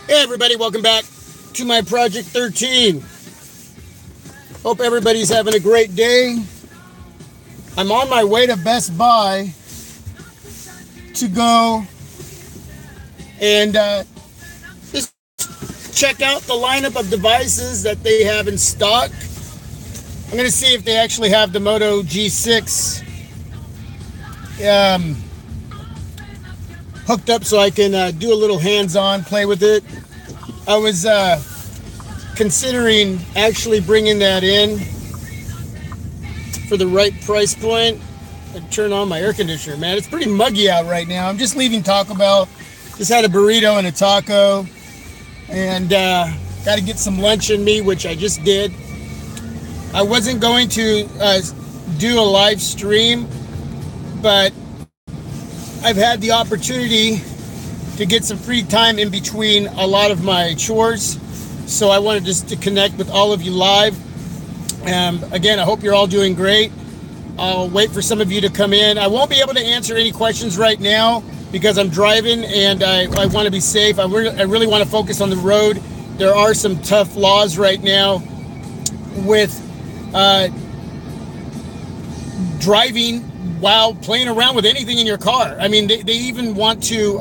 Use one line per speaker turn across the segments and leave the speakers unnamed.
Hey everybody, welcome back to my Project 13. Hope everybody's having a great day. I'm on my way to Best Buy to go and just check out the lineup of devices that they have in stock. I'm going to see if they actually have the Moto G6 hooked up so I can do a little hands-on play with it. I was considering actually bringing that in for the right price point. I'd turn on my air conditioner, man. It's pretty muggy out right now. I'm just leaving Taco Bell. Just had a burrito and a taco, and got to get some lunch in me, which I just did. I wasn't going to do a live stream, but I've had the opportunity to get some free time in between a lot of my chores, so I wanted just to connect with all of you live. Again, I hope you're all doing great. I'll wait for some of you to come in. I won't be able to answer any questions right now because I'm driving and I want to be safe. I really want to focus on the road. There are some tough laws right now with driving while playing around with anything in your car. I mean, they even want to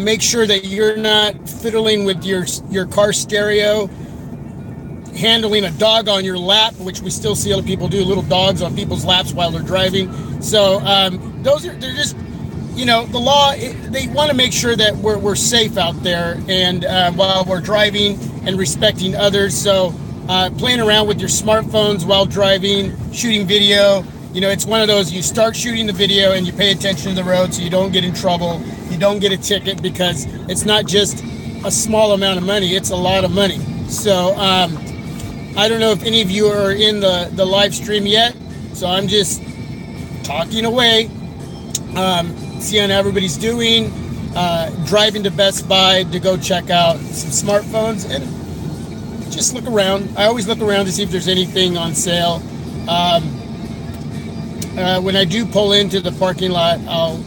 make sure that you're not fiddling with your car stereo, handling a dog on your lap, which we still see other people do, little dogs on people's laps while they're driving. So they're just, you know, the law, they want to make sure that we're safe out there and while we're driving and respecting others. So playing around with your smartphones while driving, shooting video, you know, it's one of those, you start shooting the video and you pay attention to the road so you don't get in trouble, you don't get a ticket, because it's not just a small amount of money, it's a lot of money. So I don't know if any of you are in the live stream yet, so I'm just talking away, seeing how everybody's doing, driving to Best Buy to go check out some smartphones and just look around. I always look around to see if there's anything on sale. When I do pull into the parking lot, I'll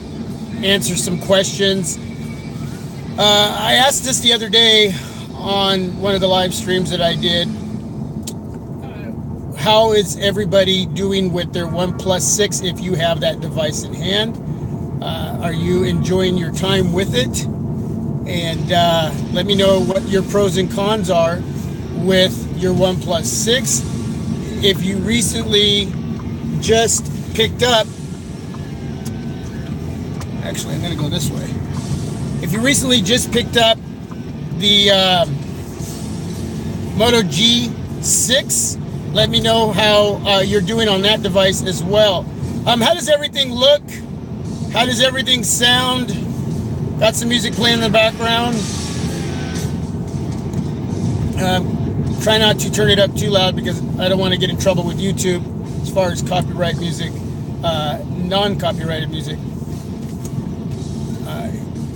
answer some questions. I asked this the other day on one of the live streams that I did. How is everybody doing with their OnePlus 6 if you have that device in hand? Are you enjoying your time with it? And let me know what your pros and cons are with your OnePlus 6. If you recently just picked up, actually I'm going to go this way. If you recently just picked up the Moto G6, let me know how you're doing on that device as well. How does everything look? How does everything sound? Got some music playing in the background. Try not to turn it up too loud because I don't want to get in trouble with YouTube as far as copyright music, non-copyrighted music.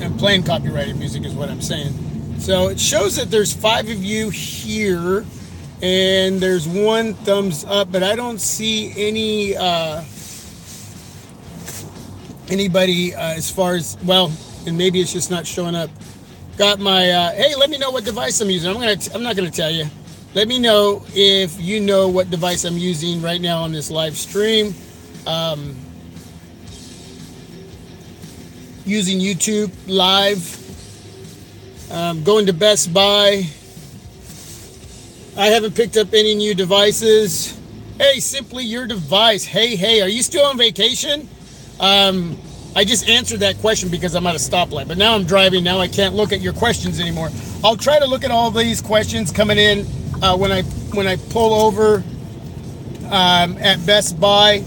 And playing copyrighted music is what I'm saying. So it shows that there's 5 of you here, and there's 1 thumbs up, but I don't see any anybody as far as, well, and maybe it's just not showing up. Got my hey, let me know what device I'm using. I'm not gonna tell you. Let me know if you know what device I'm using right now on this live stream. Using YouTube live. Going to Best Buy. I haven't picked up any new devices. Hey, simply your device. Hey, are you still on vacation? I just answered that question because I'm at a stoplight, but now I'm driving. Now I can't look at your questions anymore. I'll try to look at all these questions coming in when I pull over at Best Buy.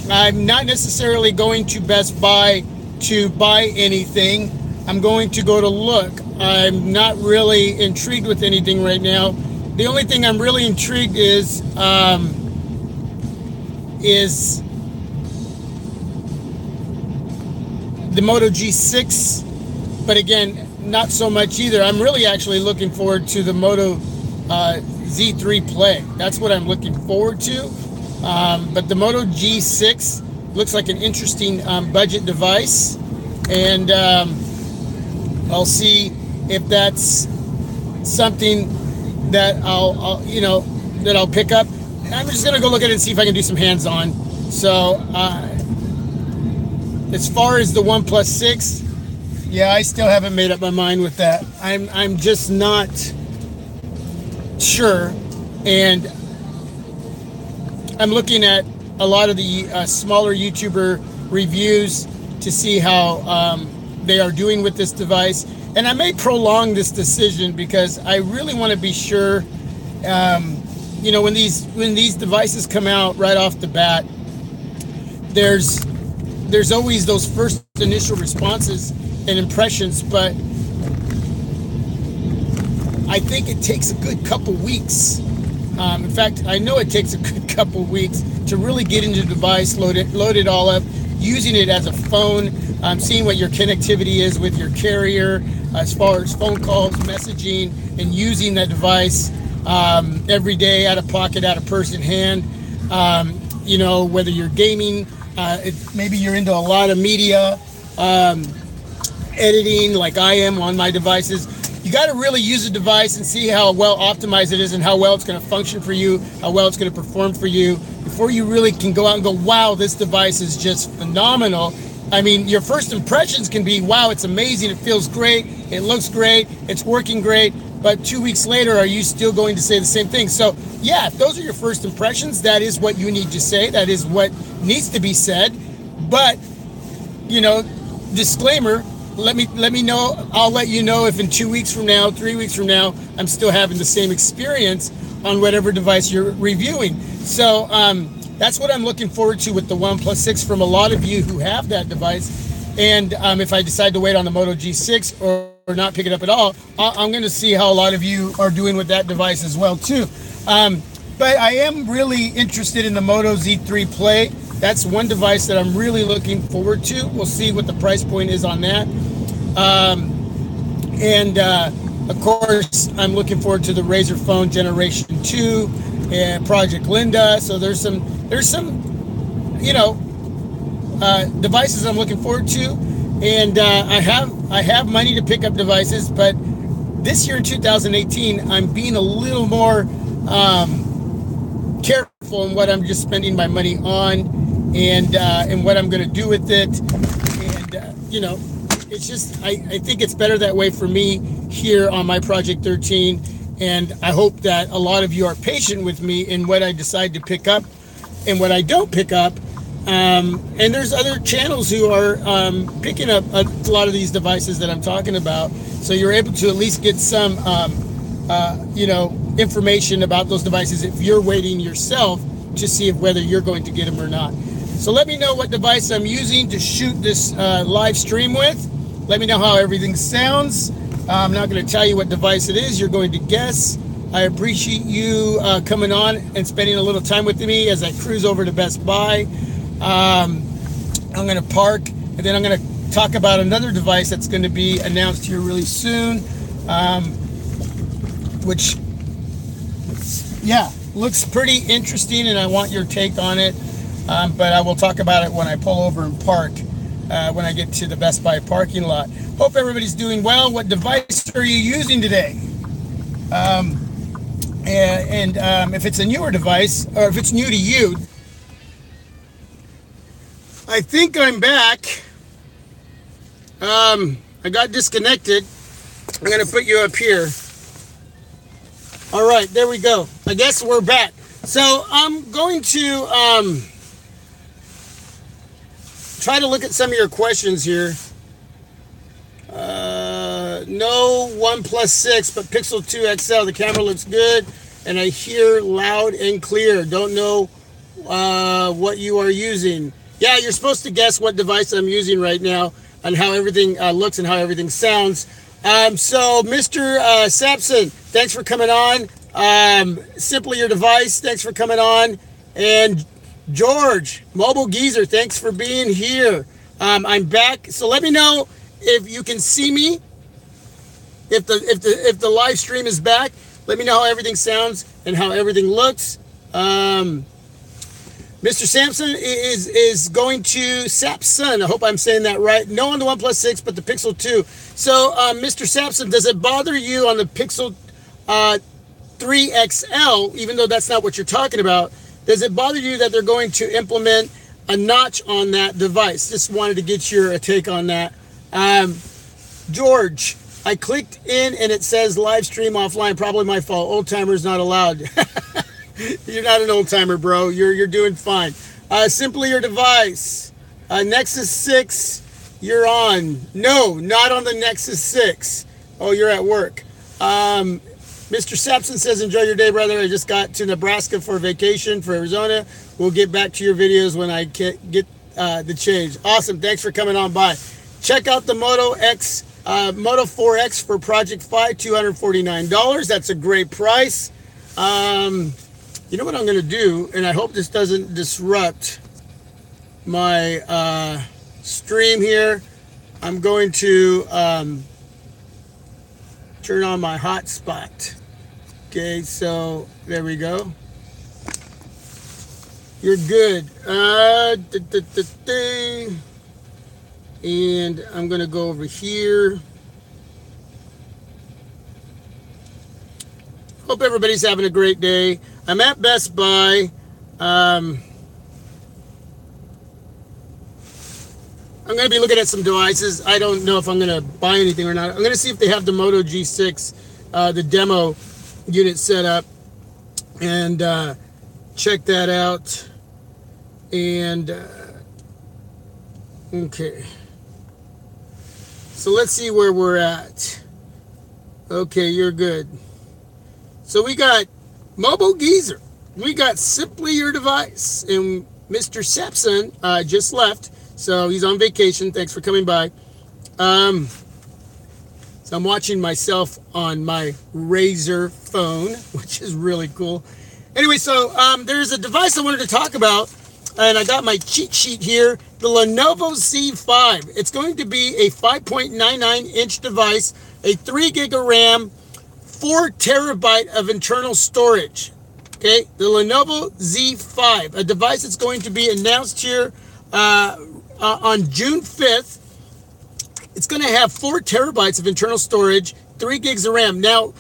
I'm not necessarily going to Best Buy to buy anything. I'm going to go to look. I'm not really intrigued with anything right now. The only thing I'm really intrigued is the Moto G6, but again, not so much either. I'm really actually looking forward to the Moto Z3 Play. That's what I'm looking forward to. But the Moto G6 looks like an interesting budget device, and I'll see if that's something that I'll pick up. And I'm just gonna go look at it and see if I can do some hands-on. So as far as the OnePlus 6, yeah, I still haven't made up my mind with that. I'm just not sure, and I'm looking at a lot of the smaller YouTuber reviews to see how they are doing with this device, and I may prolong this decision because I really want to be sure. When these devices come out right off the bat, there's always those first initial responses and impressions, but I think it takes a good couple weeks. In fact, I know it takes a good couple weeks to really get into the device, load it all up, using it as a phone, seeing what your connectivity is with your carrier as far as phone calls, messaging, and using that device every day, out of pocket, out of purse in hand. Whether you're gaming, maybe you're into a lot of media, editing like I am on my devices. You got to really use the device and see how well optimized it is and how well it's going to function for you, how well it's going to perform for you, before you really can go out and go, wow, this device is just phenomenal. I mean, your first impressions can be, wow, it's amazing, it feels great, it looks great, it's working great, but 2 weeks later, are you still going to say the same thing? So yeah, if those are your first impressions, that is what you need to say, that is what needs to be said. But, disclaimer, let me know. I'll let you know if in 2 weeks from now, 3 weeks from now, I'm still having the same experience on whatever device you're reviewing. So that's what I'm looking forward to with the OnePlus 6 from a lot of you who have that device. And if I decide to wait on the Moto G6 or not pick it up at all, I'm going to see how a lot of you are doing with that device as well too. But I am really interested in the Moto Z3 Play. That's one device that I'm really looking forward to. We'll see what the price point is on that. Of course, I'm looking forward to the Razer Phone Generation 2 and Project Linda. So there's some devices I'm looking forward to. And I have money to pick up devices, but this year in 2018, I'm being a little more careful in what I'm just spending my money on, and what I'm going to do with it. And it's just I think it's better that way for me here on my Project 13. And I hope that a lot of you are patient with me in what I decide to pick up and what I don't pick up. And there's other channels who are picking up a lot of these devices that I'm talking about. So you're able to at least get some, information about those devices if you're waiting yourself to see if whether you're going to get them or not. So let me know what device I'm using to shoot this live stream with. Let me know how everything sounds. I'm not going to tell you what device it is. You're going to guess. I appreciate you coming on and spending a little time with me as I cruise over to Best Buy. I'm going to park, and then I'm going to talk about another device that's going to be announced here really soon, which, yeah, looks pretty interesting, and I want your take on it. But I will talk about it when I pull over and park, when I get to the Best Buy parking lot. Hope everybody's doing well. What device are you using today? If it's a newer device, or if it's new to you, I think I'm back. I got disconnected. I'm going to put you up here. All right, there we go. I guess we're back. So I'm going to try to look at some of your questions here. No OnePlus 6, but Pixel 2 XL. The camera looks good, and I hear loud and clear. Don't know what you are using. Yeah, you're supposed to guess what device I'm using right now and how everything looks and how everything sounds. So, Mr. Sampson, thanks for coming on. Simply Your Device, thanks for coming on. And George, Mobile Geezer, thanks for being here. I'm back. So let me know if you can see me. If the live stream is back, let me know how everything sounds and how everything looks. Mr. Sampson is going to Sampson. I hope I'm saying that right. No on the OnePlus 6, but the Pixel 2. So, Mr. Sampson, does it bother you on the Pixel 3 XL, even though that's not what you're talking about? Does it bother you that they're going to implement a notch on that device? Just wanted to get your take on that. George, I clicked in and it says live stream offline. Probably my fault. Old timers not allowed. You're not an old timer, bro. You're doing fine. Simply your device. Nexus 6, you're on. No, not on the Nexus 6. Oh, you're at work. Mr. Sampson says, enjoy your day, brother. I just got to Nebraska for vacation for Arizona. We'll get back to your videos when I get the change. Awesome. Thanks for coming on by. Check out the Moto 4X for Project Fi, $249. That's a great price. You know what I'm going to do, and I hope this doesn't disrupt my stream here. I'm going to turn on my hotspot. Okay, so there we go. You're good. And I'm going to go over here. Hope everybody's having a great day. I'm at Best Buy. I'm going to be looking at some devices. I don't know if I'm going to buy anything or not. I'm going to see if they have the Moto G6, the demo unit set up, and check that out. And okay. So let's see where we're at. Okay, you're good. So we got Mobile Geezer. We got Simply Your Device. And Mr. Sampson just left. So he's on vacation. Thanks for coming by. So I'm watching myself on my Razer phone, which is really cool. Anyway, so there's a device I wanted to talk about. And I got my cheat sheet here. The Lenovo Z5. It's going to be a 5.99-inch device, a 3 gig of RAM, 4 terabyte of internal storage. Okay, the Lenovo Z5, a device that's going to be announced here on June 5th. It's going to have 4 terabytes of internal storage, 3 gigs of RAM. Now,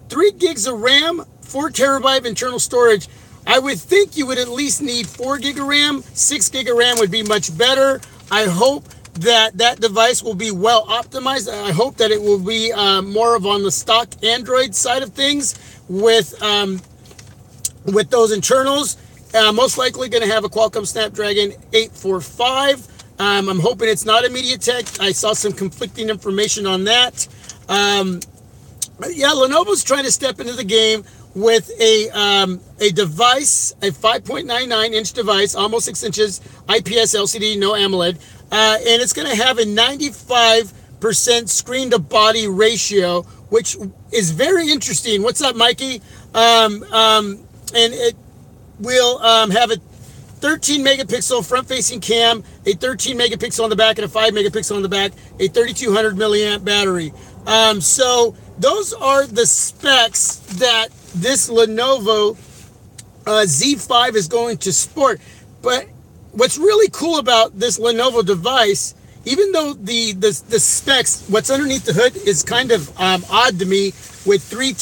3 gigs of RAM, 4 terabyte of internal storage. I would think you would at least need 4 gig of RAM. 6 gig of RAM would be much better. I hope that that device will be well optimized. I hope that it will be more of on the stock Android side of things with those internals. Most likely going to have a Qualcomm Snapdragon 845. I'm hoping it's not a MediaTek. I saw some conflicting information on that. Yeah, Lenovo's trying to step into the game with a device, a 5.99-inch device, almost 6 inches, IPS LCD, no AMOLED, and it's going to have a 95% screen-to-body ratio, which is very interesting. What's up, Mikey? And it will have a 13 megapixel front-facing cam, a 13 megapixel on the back, and a 5 megapixel on the back, a 3200 milliamp battery. So those are the specs that this Lenovo Z5 is going to sport. But what's really cool about this Lenovo device, even though the specs, what's underneath the hood is kind of odd to me, with 3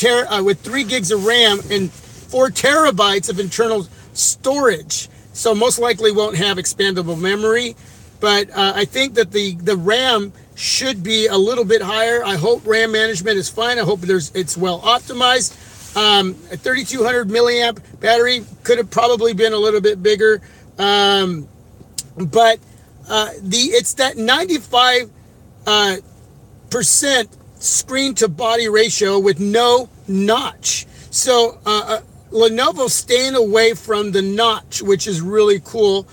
gigs of RAM and 4 terabytes of internal storage. So most likely won't have expandable memory. But I think that the RAM should be a little bit higher. I hope RAM management is fine. I hope it's well optimized. A 3200 milliamp battery could have probably been a little bit bigger, but it's that 95% screen to body ratio with no notch. So Lenovo staying away from the notch, which is really cool.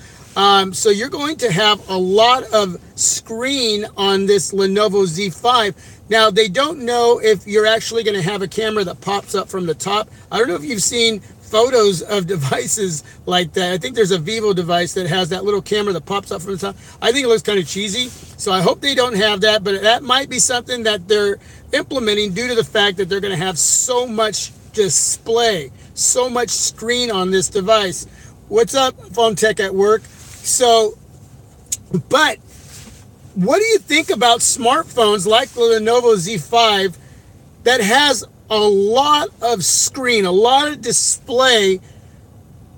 So you're going to have a lot of screen on this Lenovo Z5. Now, they don't know if you're actually going to have a camera that pops up from the top. I don't know if you've seen photos of devices like that. I think there's a Vivo device that has that little camera that pops up from the top. I think it looks kind of cheesy. So I hope they don't have that, but that might be something that they're implementing due to the fact that they're going to have so much display, so much screen on this device. What's up, Phone Tech at Work? So, but what do you think about smartphones like the Lenovo Z5 that has a lot of screen, a lot of display,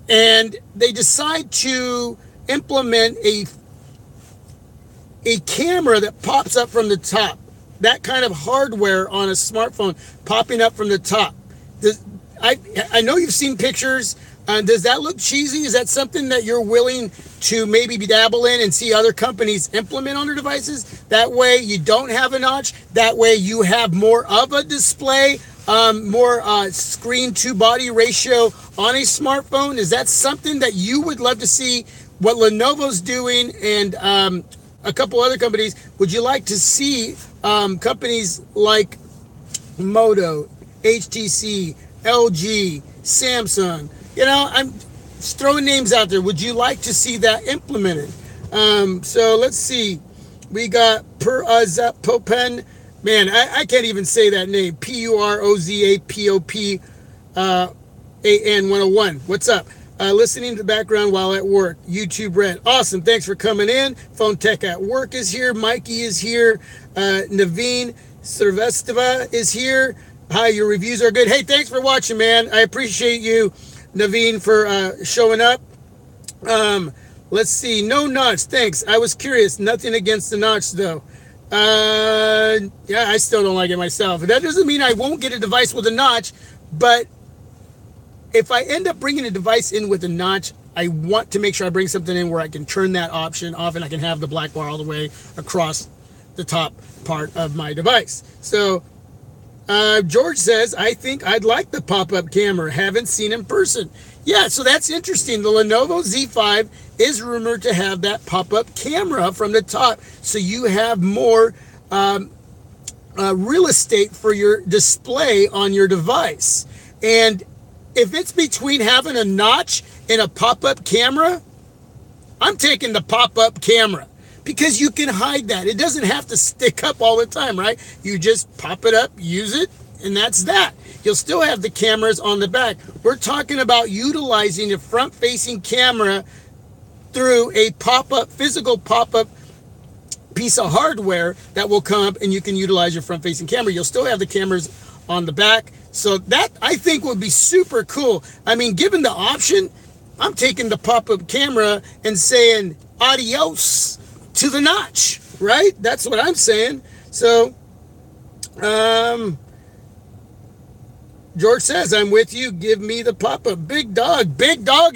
and they decide to implement a camera that pops up from the top? That kind of hardware on a smartphone popping up from the top. I know you've seen pictures. Does that look cheesy? Is that something that you're willing to maybe dabble in and see other companies implement on their devices? That way you don't have a notch. That way you have more of a display, more screen to body ratio on a smartphone. Is that something that you would love to see what Lenovo's doing and a couple other companies? Would you like to see companies like Moto, HTC, LG, Samsung? You know, I'm just throwing names out there. Would you like to see that implemented? So let's see. We got Popen. Man, I can't even say that name. PUROZAPOP AN 101. What's up? Listening to the background while at work. YouTube Red. Awesome. Thanks for coming in. Phone Tech at Work is here. Mikey is here. Naveen Srivastava is here. Hi, your reviews are good. Hey, thanks for watching, man. I appreciate you, Naveen, for showing up. Let's see. No notch. Thanks. I was curious. Nothing against the notch, though. Yeah, I still don't like it myself. That doesn't mean I won't get a device with a notch, but if I end up bringing a device in with a notch, I want to make sure I bring something in where I can turn that option off and I can have the black bar all the way across the top part of my device. So George says, I think I'd like the pop-up camera. Haven't seen in person. Yeah, so that's interesting. The Lenovo Z5 is rumored to have that pop-up camera from the top, so you have more real estate for your display on your device. And if it's between having a notch and a pop-up camera, I'm taking the pop-up camera because you can hide that. It doesn't have to stick up all the time, right? You just pop it up, use it, and that's that. You'll still have the cameras on the back. We're talking about utilizing a front-facing camera through a pop-up, physical pop-up piece of hardware that will come up and you can utilize your front-facing camera. You'll still have the cameras on the back. So that, I think, would be super cool. I mean, given the option, I'm taking the pop-up camera and saying adios to the notch, right? That's what I'm saying. So, George says, I'm with you. Give me the pop-up. Big dog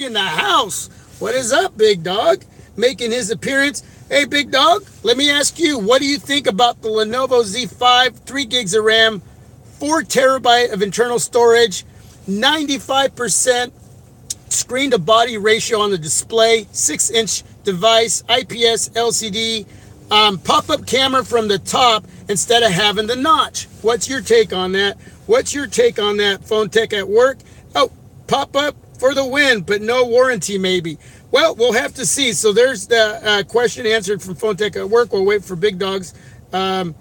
in the house. What is up, big dog? Making his appearance. Hey, big dog, let me ask you, what do you think about the Lenovo Z5, 3 gigs of RAM, 4 terabyte of internal storage, 95% screen to body ratio on the display, 6-inch device, IPS LCD, pop-up camera from the top instead of having the notch? What's your take on that? What's your take on that, Phone Tech at Work? Oh, pop-up for the win, but no warranty maybe. Well, we'll have to see. So there's the question answered from Phone Tech at Work. We'll wait for Big Dogs. Woo!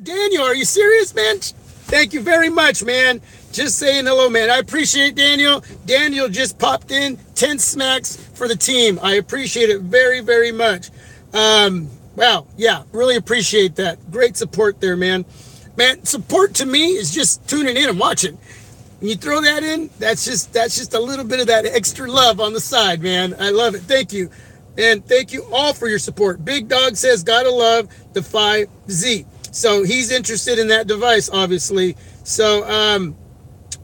Daniel, are you serious, man? Thank you very much, man. Just saying hello, man. I appreciate Daniel. Daniel just popped in 10 smacks for the team. I appreciate it very, very much. Wow, yeah, really appreciate that. Great support there, man. Man, support to me is just tuning in and watching. When you throw that in, that's just a little bit of that extra love on the side, man. I love it. Thank you. And thank you all for your support. Big Dog says, gotta love the 5Z. So he's interested in that device, obviously. So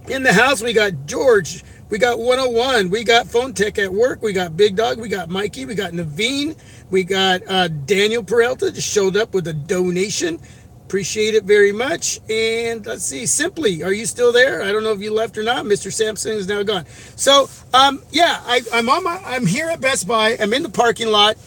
in the house, we got George. We got 101. We got Phone Tech at Work. We got Big Dog. We got Mikey. We got Naveen. We got Daniel Peralta just showed up with a donation. Appreciate it very much. And let's see, Simply, are you still there? I don't know if you left or not. Mr. Sampson is now gone. So yeah, I'm here at Best Buy. I'm in the parking lot.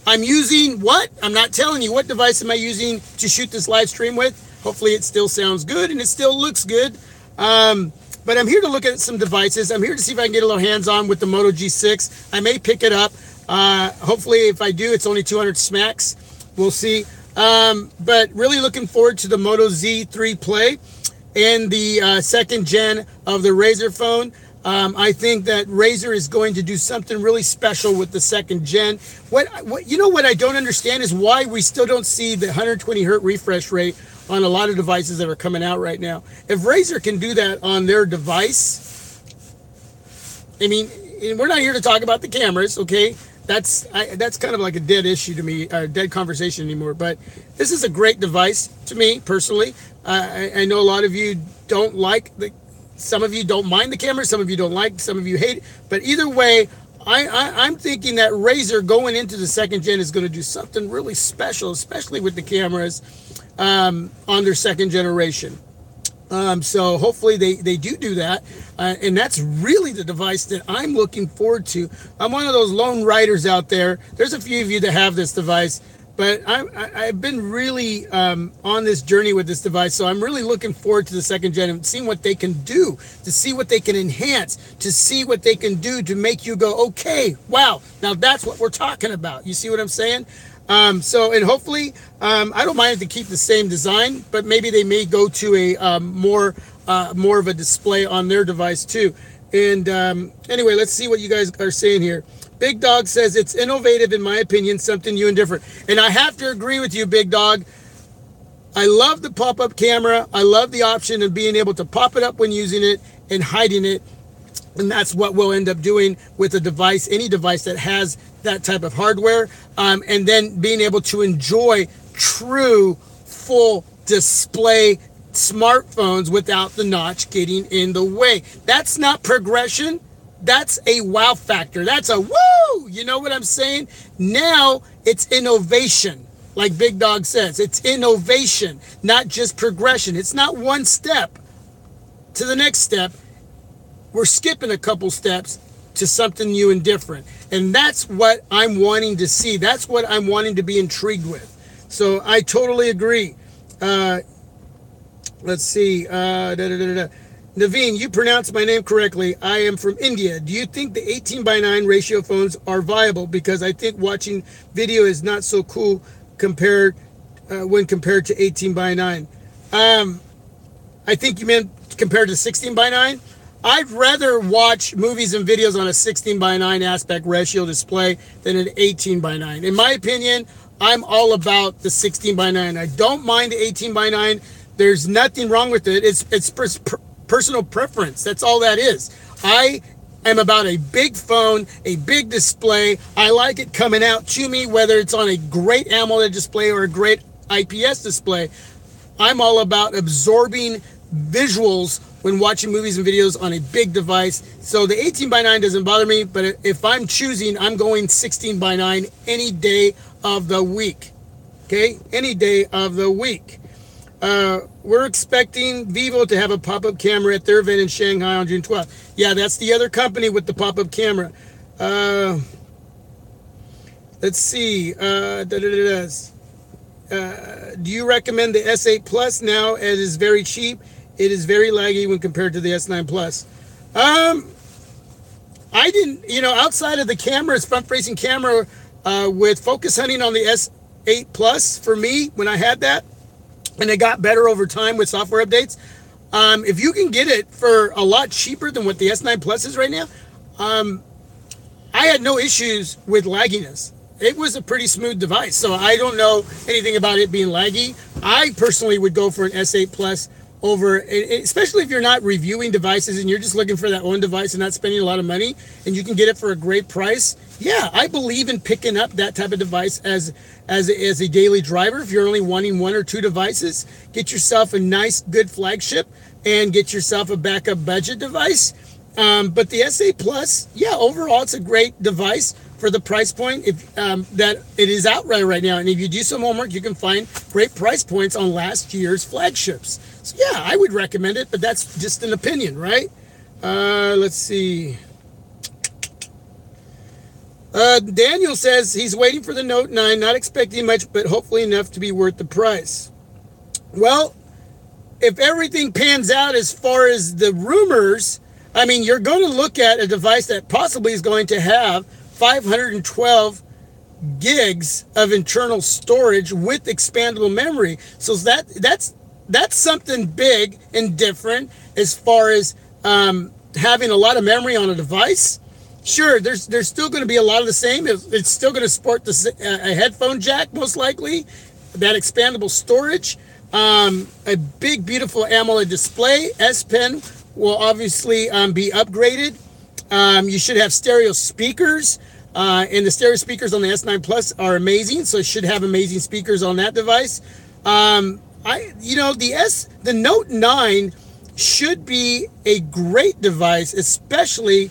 I'm using what? I'm not telling you. What device am I using to shoot this live stream with? Hopefully it still sounds good and it still looks good. But I'm here to look at some devices. I'm here to see if I can get a little hands-on with the Moto G6. I may pick it up. Hopefully if I do, it's only 200 smacks. We'll see. But really looking forward to the Moto Z3 Play and the second gen of the Razer phone. I think that Razer is going to do something really special with the second gen. What you know what I don't understand is why we still don't see the 120 hertz refresh rate on a lot of devices that are coming out right now. If Razer can do that on their device, I mean, we're not here to talk about the cameras, okay? That's kind of like a dead issue to me, a dead conversation anymore. But this is a great device to me personally. I know a lot of you don't like some of you don't mind the camera, some of you don't like, some of you hate it. But either way, I'm thinking that Razer going into the second gen is going to do something really special, especially with the cameras on their second generation. So hopefully they do that. And that's really the device that I'm looking forward to. I'm one of those lone riders out there. There's a few of you that have this device, but I've been really on this journey with this device. So I'm really looking forward to the second gen and seeing what they can do, to see what they can enhance, to see what they can do to make you go, okay, wow, now that's what we're talking about. You see what I'm saying? And hopefully, I don't mind if they keep the same design, but maybe they may go to a more of a display on their device too. And anyway, let's see what you guys are saying here. Big Dog says it's innovative, in my opinion, something new and different. And I have to agree with you, Big Dog. I love the pop-up camera. I love the option of being able to pop it up when using it and hiding it. And that's what we'll end up doing with a device, any device that has that type of hardware, and then being able to enjoy true full display smartphones without the notch getting in the way. That's not progression. That's a wow factor. That's a woo. You know what I'm saying? Now it's innovation. Like Big Dog says, it's innovation, not just progression. It's not one step to the next step. We're skipping a couple steps to something new and different. And that's what I'm wanting to see. That's what I'm wanting to be intrigued with. So I totally agree. Let's see. Naveen, you pronounced my name correctly. I am from India. Do you think the 18:9 ratio phones are viable? Because I think watching video is not so cool when compared to 18:9. I think you meant compared to 16:9. I'd rather watch movies and videos on a 16:9 aspect ratio display than an 18:9. In my opinion, I'm all about the 16:9. I don't mind the 18:9. There's nothing wrong with it. It's personal preference. That's all that is. I am about a big phone, a big display. I like it coming out to me, whether it's on a great AMOLED display or a great IPS display. I'm all about absorbing visuals when watching movies and videos on a big device. So the 18:9 doesn't bother me, but if I'm choosing, I'm going 16:9 any day of the week. Okay? Any day of the week. We're expecting Vivo to have a pop-up camera at their event in Shanghai on June 12th. Yeah, that's the other company with the pop-up camera. Let's see. Do you recommend the S8 Plus now? It is very cheap. It is very laggy when compared to the S9 Plus. I didn't, outside of the cameras, front-facing camera with focus hunting on the S8 Plus, for me, when I had that, and it got better over time with software updates. If you can get it for a lot cheaper than what the S9 Plus is right now, I had no issues with lagginess. It was a pretty smooth device, so I don't know anything about it being laggy. I personally would go for an S8 Plus over, especially if you're not reviewing devices and you're just looking for that one device and not spending a lot of money, and you can get it for a great price. Yeah, I believe in picking up that type of device as a daily driver. If you're only wanting one or two devices, get yourself a nice, good flagship and get yourself a backup budget device. But the S8 Plus, yeah, overall, it's a great device for the price point that it is out right now. And if you do some homework, you can find great price points on last year's flagships. So yeah, I would recommend it, but that's just an opinion, right? Let's see. Daniel says he's waiting for the Note 9, not expecting much, but hopefully enough to be worth the price. Well, if everything pans out as far as the rumors, I mean, you're going to look at a device that possibly is going to have 512 gigs of internal storage with expandable memory. So that's something big and different as far as having a lot of memory on a device, sure, there's still going to be a lot of the same. It's still going to support a headphone jack, most likely, that expandable storage, a big, beautiful AMOLED display. S Pen will obviously be upgraded. You should have stereo speakers, and the stereo speakers on the S9 Plus are amazing, so it should have amazing speakers on that device. The Note 9 should be a great device, especially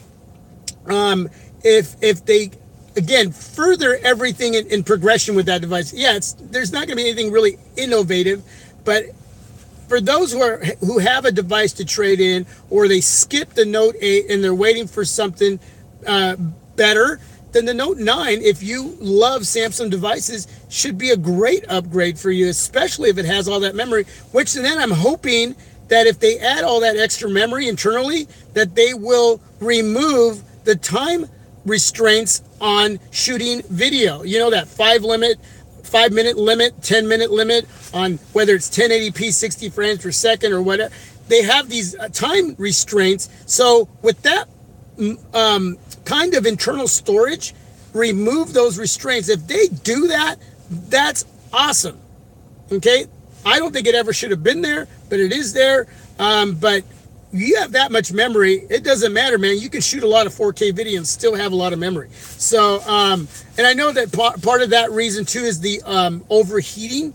if they, again, further everything in progression with that device. Yeah, there's not going to be anything really innovative, but for those who have a device to trade in, or they skip the Note 8 and they're waiting for something better, then the Note 9, if you love Samsung devices, should be a great upgrade for you, especially if it has all that memory, which then I'm hoping that if they add all that extra memory internally, that they will remove the time restraints on shooting video. You know, that 5-minute limit, 10-minute limit on whether it's 1080p 60 frames per second or whatever. They have these time restraints. So with that kind of internal storage, remove those restraints. If they do that, that's awesome. Okay, I don't think it ever should have been there, but it is there. But you have that much memory, it doesn't matter, man. You can shoot a lot of 4K video and still have a lot of memory. So, and I know that part of that reason too is the overheating.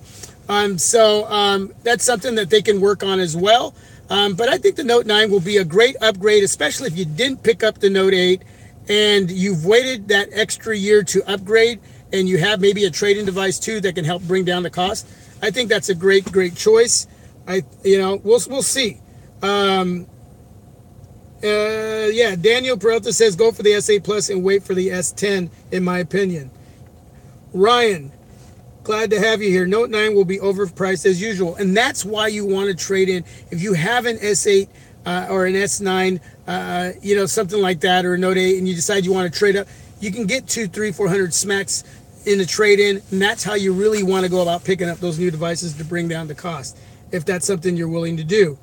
That's something that they can work on as well. But I think the Note 9 will be a great upgrade, especially if you didn't pick up the Note 8 and you've waited that extra year to upgrade, and you have maybe a trade-in device too that can help bring down the cost. I think that's a great choice. We'll see. Daniel Peralta says go for the S8 Plus and wait for the S10, in my opinion. Ryan, glad to have you here. Note 9 will be overpriced as usual, and that's why you want to trade in. If you have an S8 or an S9, something like that, or a Note 8, and you decide you want to trade up, you can get 200-400 smacks in the trade-in, and that's how you really want to go about picking up those new devices to bring down the cost, if that's something you're willing to do.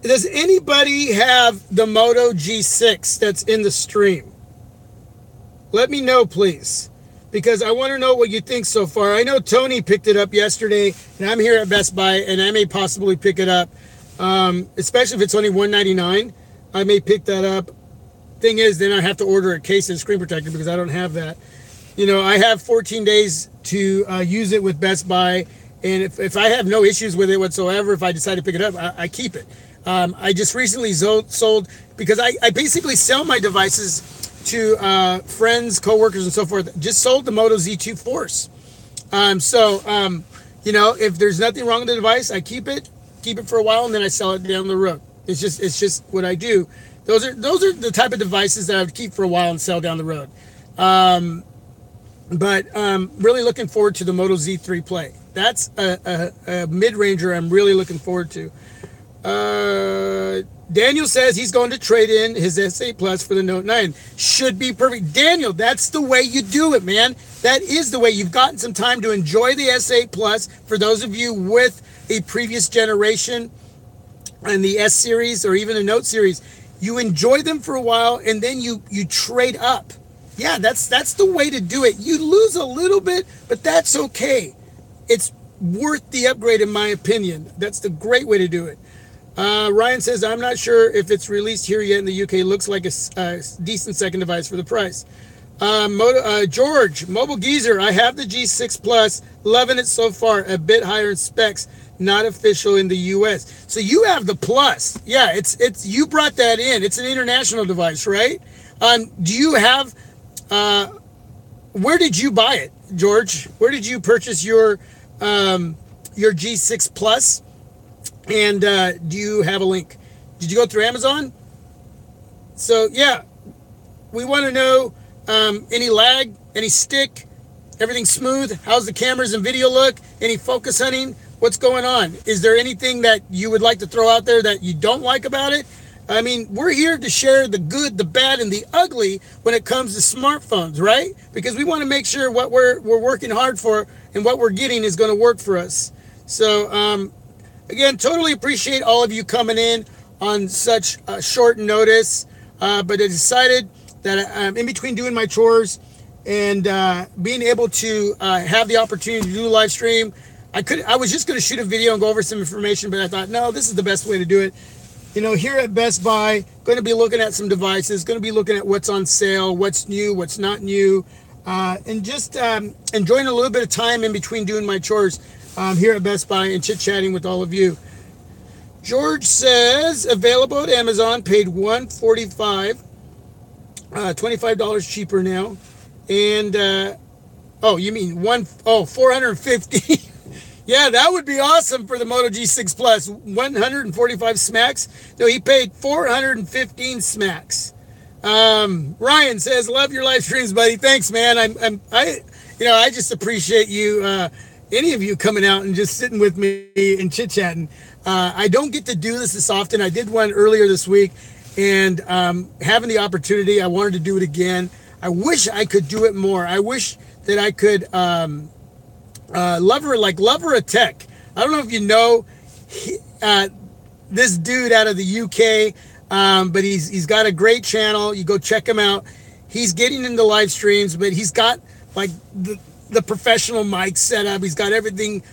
Does anybody have the Moto G6 that's in the stream? Let me know, please, because I want to know what you think so far. I know Tony picked it up yesterday, and I'm here at Best Buy, and I may possibly pick it up, especially if it's only $199. I may pick that up. Thing is, then I have to order a case and screen protector because I don't have that. I have 14 days to use it with Best Buy, and if I have no issues with it whatsoever, if I decide to pick it up, I keep it. I just recently sold, because I basically sell my devices to friends, coworkers, and so forth. Just sold the Moto Z2 Force. If there's nothing wrong with the device, I keep it for a while, and then I sell it down the road. It's just what I do. Those are the type of devices that I would keep for a while and sell down the road. But really looking forward to the Moto Z3 Play. That's a mid-ranger I'm really looking forward to. Daniel says he's going to trade in his S8 Plus for the Note 9. Should be perfect. Daniel, that's the way you do it, man. That is the way. You've gotten some time to enjoy the S8 Plus. For those of you with a previous generation and the S series or even the Note series, you enjoy them for a while, and then you trade up. Yeah, that's the way to do it. You lose a little bit, but that's okay. It's worth the upgrade, in my opinion. That's the great way to do it. Ryan says, I'm not sure if it's released here yet in the UK. Looks like a decent second device for the price. George, Mobile Geezer, I have the G6 Plus. Loving it so far. A bit higher in specs. Not official in the US. So you have the Plus. Yeah, it's you brought that in. It's an international device, right? Do you have where did you buy it, George? Where did you purchase your G6 Plus? And do you have a link? Did you go through Amazon? So yeah, we want to know any lag, any stick, everything smooth. How's the cameras and video look? Any focus hunting? What's going on? Is there anything that you would like to throw out there that you don't like about it? I mean, we're here to share the good, the bad, and the ugly when it comes to smartphones, right? Because we want to make sure what we're working hard for and what we're getting is going to work for us. So again, totally appreciate all of you coming in on such short notice. But I decided that in between doing my chores and being able to have the opportunity to do a live stream, I was just going to shoot a video and go over some information, but I thought, no, this is the best way to do it. You know, here at Best Buy, going to be looking at some devices, going to be looking at what's on sale, what's new, what's not new, and just enjoying a little bit of time in between doing my chores here at Best Buy and chit-chatting with all of you. George says, available at Amazon, paid $145, $25 cheaper now. And, oh, you mean $450. Yeah, that would be awesome for the Moto G6 Plus. 145 smacks. No, he paid 415 smacks. Ryan says, love your live streams, buddy. Thanks, man. I just appreciate you, any of you coming out and just sitting with me and chit-chatting. I don't get to do this often. I did one earlier this week, and having the opportunity, I wanted to do it again. I wish I could do it more. I wish that I could Lover of Tech. I don't know if you know this dude out of the UK, but he's got a great channel. You go check him out. He's getting into live streams, but he's got like the professional mic set up. He's got everything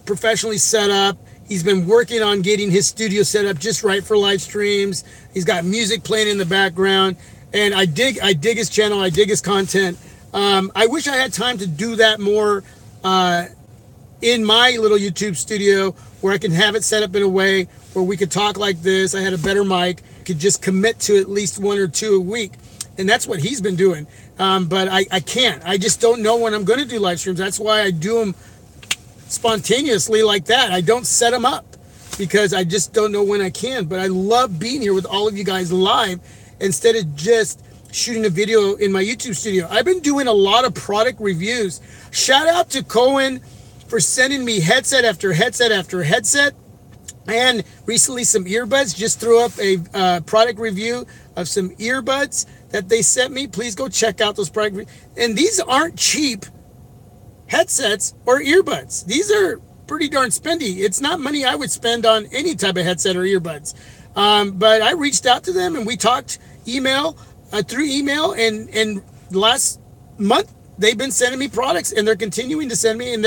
professionally set up. He's been working on getting his studio set up just right for live streams. He's got music playing in the background, and I dig his channel. I dig his content. I wish I had time to do that more in my little YouTube studio, where I can have it set up in a way where we could talk like this. I had a better mic, could just commit to at least 1 or 2 a week, and that's what he's been doing. But I can't. I just don't know when I'm going to do live streams. That's why I do them spontaneously like that. I don't set them up because I just don't know when I can. But I love being here with all of you guys live instead of just shooting a video in my YouTube studio. I've been doing a lot of product reviews. Shout out to Cohen for sending me headset after headset after headset, and recently some earbuds. Just threw up a product review of some earbuds that they sent me. Please go check out those product and these aren't cheap headsets or earbuds. These are pretty darn spendy. It's not money I would spend on any type of headset or earbuds. But I reached out to them and we talked through email, and last month they've been sending me products, and they're continuing to send me, and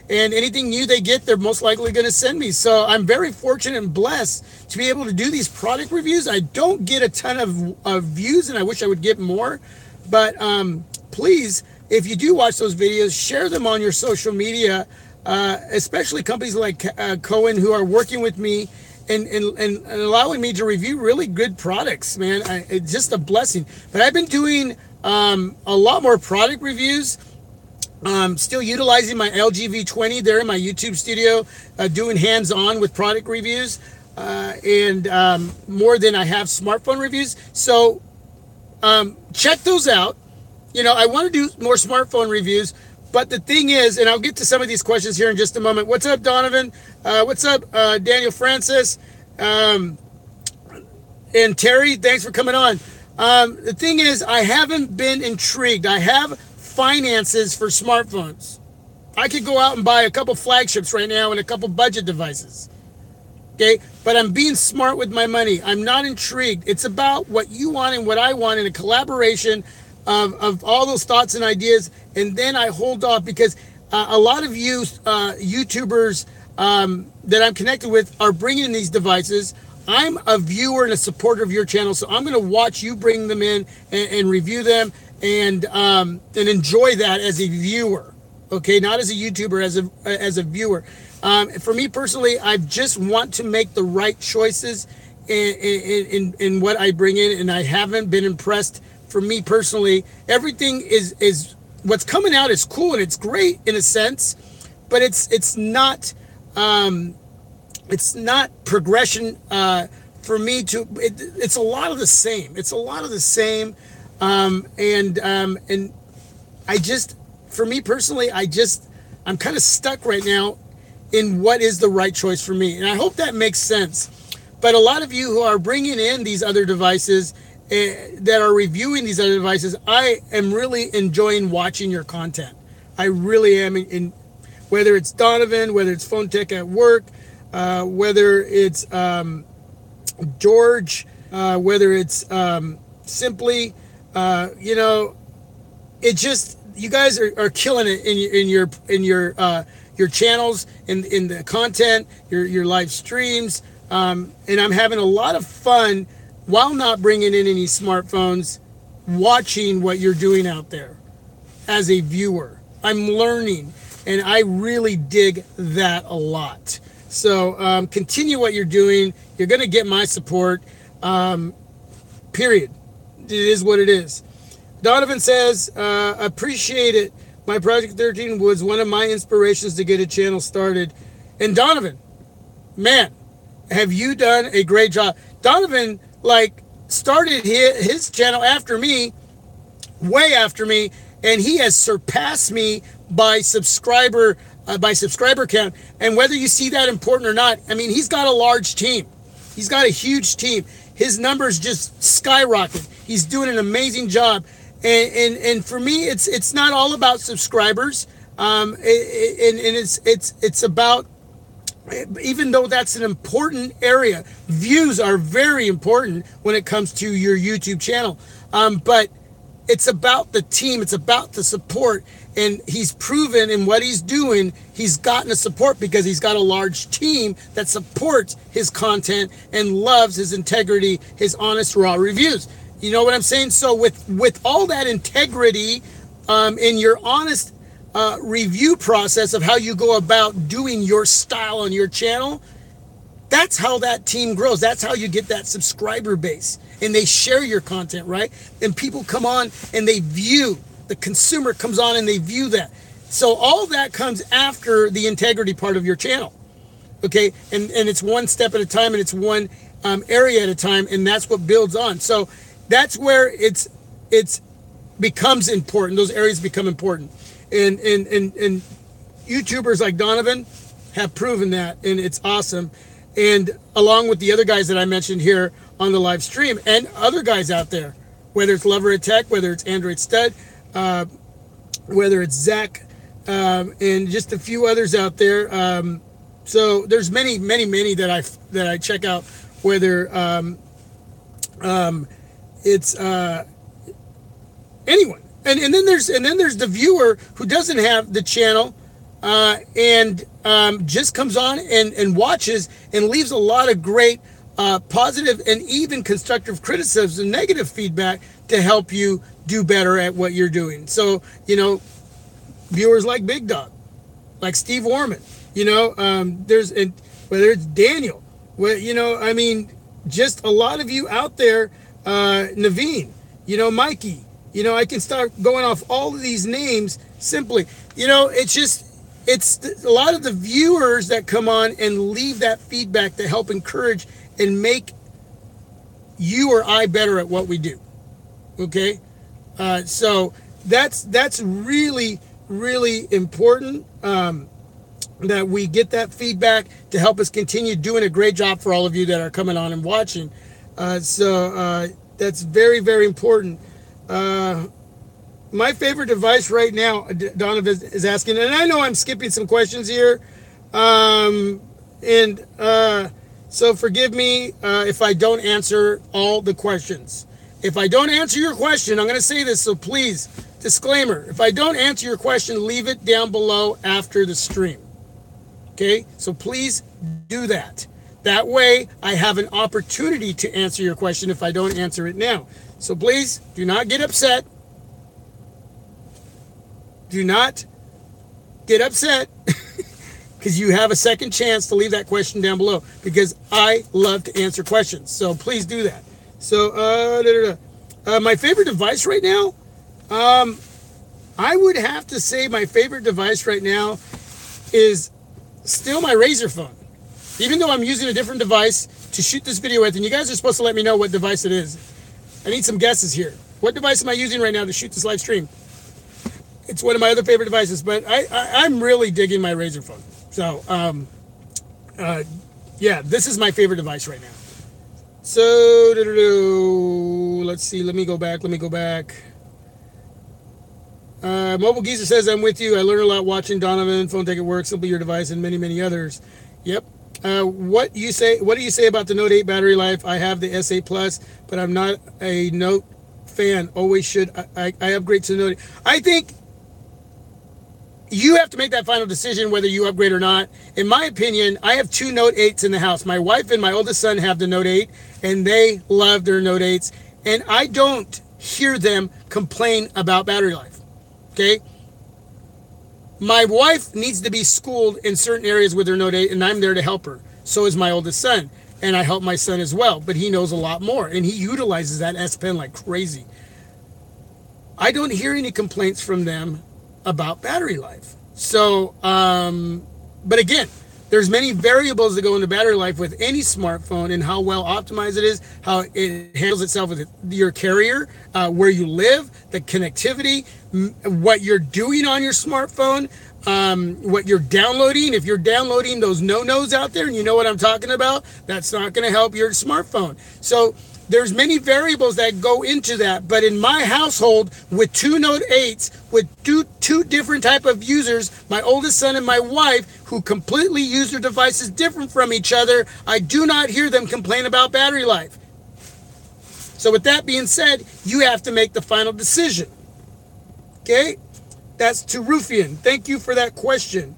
anything new they get, they're most likely going to send me. So I'm very fortunate and blessed to be able to do these product reviews. I don't get a ton of views, and I wish I would get more, but please, if you do watch those videos, share them on your social media, especially companies like Cohen, who are working with me and allowing me to review really good products, man. It's just a blessing. But I've been doing a lot more product reviews. Still utilizing my LG V20 there in my YouTube studio, doing hands-on with product reviews, and more than I have smartphone reviews. So check those out. You know, I want to do more smartphone reviews, but the thing is, and I'll get to some of these questions here in just a moment. What's up, Donovan? What's up, Daniel Francis? And Terry, thanks for coming on. The thing is, I haven't been intrigued. I have finances for smartphones. I could go out and buy a couple flagships right now and a couple budget devices. Okay, but I'm being smart with my money. I'm not intrigued. It's about what you want and what I want in a collaboration of all those thoughts and ideas. And then I hold off because a lot of you YouTubers that I'm connected with are bringing in these devices. I'm a viewer and a supporter of your channel, so I'm going to watch you bring them in and review them and enjoy that as a viewer. Okay, not as a YouTuber, as a viewer. For me personally, I just want to make the right choices in what I bring in, and I haven't been impressed. For me personally, everything is what's coming out is cool and it's great in a sense, but it's not progression for me to. It's a lot of the same. It's a lot of the same, and I just, for me personally, I'm kind of stuck right now in what is the right choice for me, and I hope that makes sense. But a lot of you who are bringing in these other devices, that are reviewing these other devices, I am really enjoying watching your content. I really am. In whether it's Donovan, whether it's Phone Tech at Work, whether it's George, whether it's Simply, you know, it just, you guys are killing it in your channels, in the content, your live streams, and I'm having a lot of fun while not bringing in any smartphones, watching what you're doing out there as a viewer. I'm learning, and I really dig that a lot. So continue what you're doing. You're going to get my support, period. It is what it is. Donovan says, appreciate it. My Project 13 was one of my inspirations to get a channel started. And Donovan, man, have you done a great job. Donovan, like, started his channel after me, way after me, and he has surpassed me by subscriber count. And whether you see that important or not, I mean, he's got a large team. He's got a huge team. His numbers just skyrocket. He's doing an amazing job. And for me, it's not all about subscribers. And it's about, even though that's an important area, views are very important when it comes to your YouTube channel. But it's about the team. It's about the support. And he's proven in what he's doing, he's gotten the support because he's got a large team that supports his content and loves his integrity, his honest, raw reviews. You know what I'm saying? So with all that integrity in your honest review process of how you go about doing your style on your channel, that's how that team grows. That's how you get that subscriber base. And they share your content, right? And people come on and they view. The consumer comes on and they view that. So all that comes after the integrity part of your channel. Okay? And it's one step at a time, and it's one area at a time, and that's what builds on. So that's where it's becomes important. Those areas become important. And YouTubers like Donovan have proven that, and it's awesome. And along with the other guys that I mentioned here on the live stream, and other guys out there, whether it's Lover of Tech, whether it's Android Stud, whether it's Zach, and just a few others out there. So there's many that I check out, whether it's anyone. And then there's the viewer who doesn't have the channel, and just comes on and watches and leaves a lot of great positive and even constructive criticism and negative feedback to help you do better at what you're doing. So, you know, viewers like Big Dog, like Steve Warman, you know, whether it's Daniel, you know, I mean, just a lot of you out there, Naveen, you know, Mikey, you know, I can start going off all of these names simply, you know, it's a lot of the viewers that come on and leave that feedback to help encourage and make you or I better at what we do. Okay? So that's really, really important, that we get that feedback to help us continue doing a great job for all of you that are coming on and watching. So that's very, very important. My favorite device right now, Donovan is asking, and I know I'm skipping some questions here, so forgive me if I don't answer all the questions. If I don't answer your question, I'm going to say this, so please, disclaimer, if I don't answer your question, leave it down below after the stream. Okay? So please do that. That way, I have an opportunity to answer your question if I don't answer it now. So please, do not get upset. Do not get upset because you have a second chance to leave that question down below, because I love to answer questions. So please do that. So, my favorite device right now, I would have to say my favorite device right now is still my Razr phone. Even though I'm using a different device to shoot this video with, and you guys are supposed to let me know what device it is. I need some guesses here. What device am I using right now to shoot this live stream? It's one of my other favorite devices, but I'm really digging my Razr phone. So, yeah, this is my favorite device right now. So, let's see. Let me go back. Mobile Geezer says, I'm with you. I learned a lot watching Donovan, Phone Take It Work, Simply Your Device, and many, many others. Yep. What do you say about the Note 8 battery life? I have the S8 Plus, but I'm not a Note fan. Always should I upgrade to the Note 8? I think you have to make that final decision whether you upgrade or not. In my opinion, I have two Note 8s in the house. My wife and my oldest son have the Note 8, and they love their Note 8s, and I don't hear them complain about battery life. Okay? My wife needs to be schooled in certain areas with her Note 8, and I'm there to help her. So is my oldest son, and I help my son as well, but he knows a lot more, and he utilizes that S Pen like crazy. I don't hear any complaints from them about battery life. So, but again, there's many variables that go into battery life with any smartphone, and how well optimized it is, how it handles itself with your carrier, where you live, the connectivity, what you're doing on your smartphone, what you're downloading. If you're downloading those no-nos out there, and you know what I'm talking about, that's not going to help your smartphone. So there's many variables that go into that. But in my household, with two Note 8s, with two different type of users, my oldest son and my wife, who completely use their devices different from each other, I do not hear them complain about battery life. So with that being said, you have to make the final decision. Okay? That's to Rufian. Thank you for that question.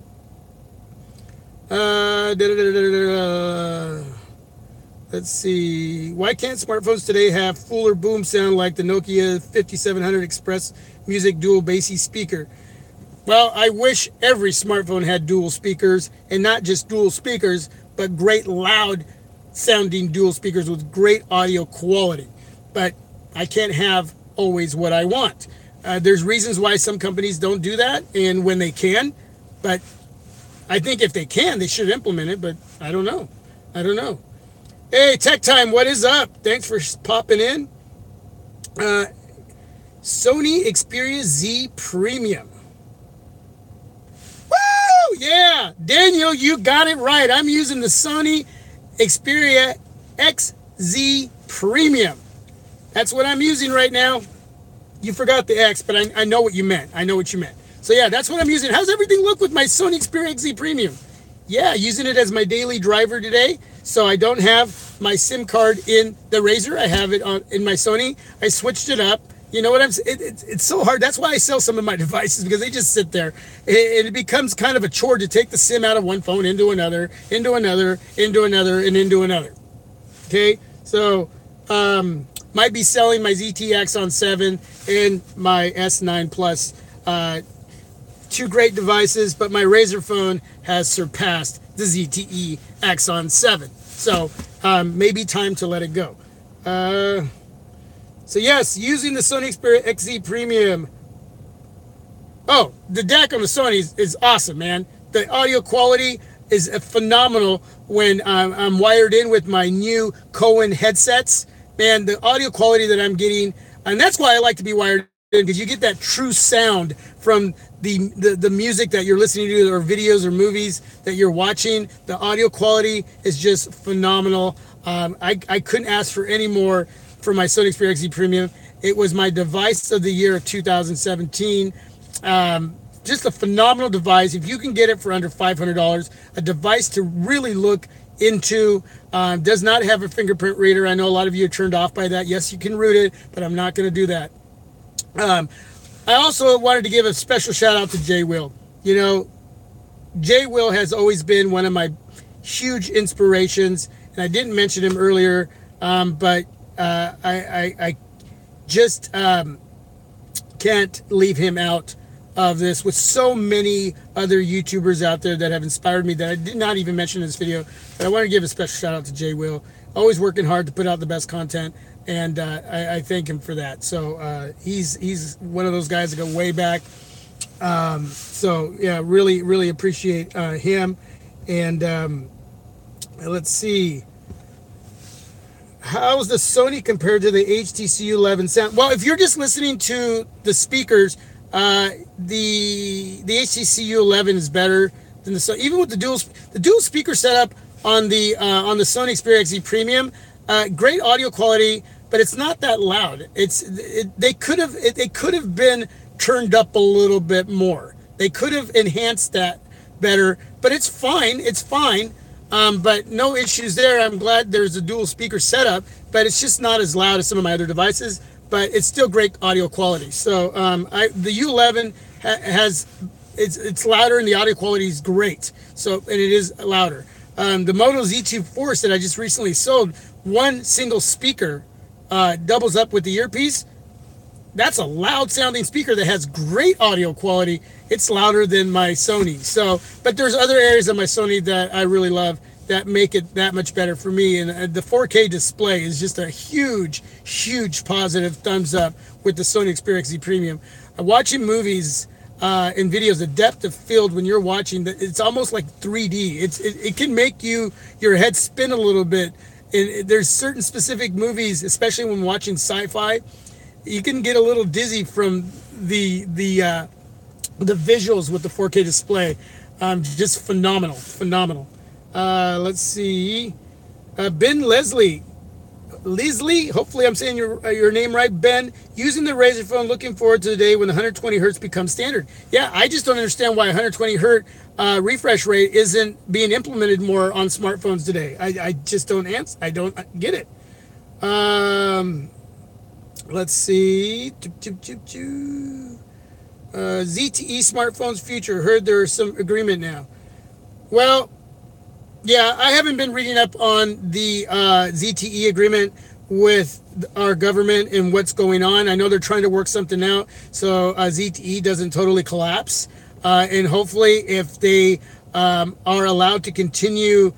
Let's see. Why can't smartphones today have full or boom sound like the Nokia 5700 Express Music Dual Bassy speaker? Well, I wish every smartphone had dual speakers, and not just dual speakers, but great loud sounding dual speakers with great audio quality. But I can't have always what I want. There's reasons why some companies don't do that, and when they can, but I think if they can, they should implement it, but I don't know. Hey, Tech Time, what is up? Thanks for popping in. Sony Xperia Z Premium. Woo! Yeah, Daniel, you got it right. I'm using the Sony Xperia XZ Premium. That's what I'm using right now. You forgot the X, but I know what you meant. So yeah, that's what I'm using. How's everything look with my Sony Xperia XZ Premium? Yeah, using it as my daily driver today. So I don't have my SIM card in the Razr. I have it in my Sony. I switched it up. You know what I'm saying? It's so hard. That's why I sell some of my devices, because they just sit there. It becomes kind of a chore to take the SIM out of one phone into another, and into another. Okay? So, might be selling my ZTE Axon 7 and my S9 Plus. Two great devices, but my Razr phone has surpassed the ZTE Axon 7. So maybe time to let it go. So yes, using the Sony Xperia XZ Premium. Oh, the DAC on the Sony is awesome, man. The audio quality is phenomenal when I'm wired in with my new Cohen headsets. Man, the audio quality that I'm getting, and that's why I like to be wired in, because you get that true sound from the music that you're listening to, or videos or movies that you're watching. The audio quality is just phenomenal. I couldn't ask for any more for my Sony Xperia XZ Premium. It was my device of the year of 2017. Just a phenomenal device. If you can get it for under $500, a device to really look into. Does not have a fingerprint reader. I know a lot of you are turned off by that. Yes, you can root it, but I'm not going to do that. I also wanted to give a special shout out to Jay Will. You know, Jay Will has always been one of my huge inspirations, and I didn't mention him earlier, but I just can't leave him out of this, with so many other YouTubers out there that have inspired me that I did not even mention in this video. But I want to give a special shout out to Jay Will. Always working hard to put out the best content, and I thank him for that. So he's one of those guys that go way back. So yeah, really appreciate him. And let's see. How's the Sony compared to the HTC U11 sound? Well, if you're just listening to the speakers, the HTC U11 is better than the Sony. Even with the dual speaker setup on the Sony Xperia XZ Premium, great audio quality, but it's not that loud. They could have been turned up a little bit more. They could have enhanced that better, but it's fine. It's fine. But no issues there. I'm glad there's a dual speaker setup, but it's just not as loud as some of my other devices, but it's still great audio quality. So the U11 has, it's louder and the audio quality is great. So, and it is louder. The Moto Z4 that I just recently sold, one single speaker doubles up with the earpiece. That's a loud sounding speaker that has great audio quality. It's louder than my Sony. So, but there's other areas of my Sony that I really love that make it that much better for me. And the 4K display is just a huge, huge positive thumbs up with the Sony Xperia Z Premium. Watching movies and videos, the depth of field when you're watching, it's almost like 3D. It can make your head spin a little bit. And there's certain specific movies, especially when watching sci-fi, you can get a little dizzy from the visuals with the 4K display. Just phenomenal. Let's see. Ben Leslie, hopefully I'm saying your name right, Ben. Using the Razr phone, looking forward to the day when the 120 hertz becomes standard. Yeah, I just don't understand why 120 hertz refresh rate isn't being implemented more on smartphones today. I just don't answer. I don't get it. Let's see. ZTE smartphones future. Heard there's some agreement now. Well, yeah, I haven't been reading up on the ZTE agreement with our government and what's going on. I know they're trying to work something out so ZTE doesn't totally collapse. And hopefully if they are allowed to continue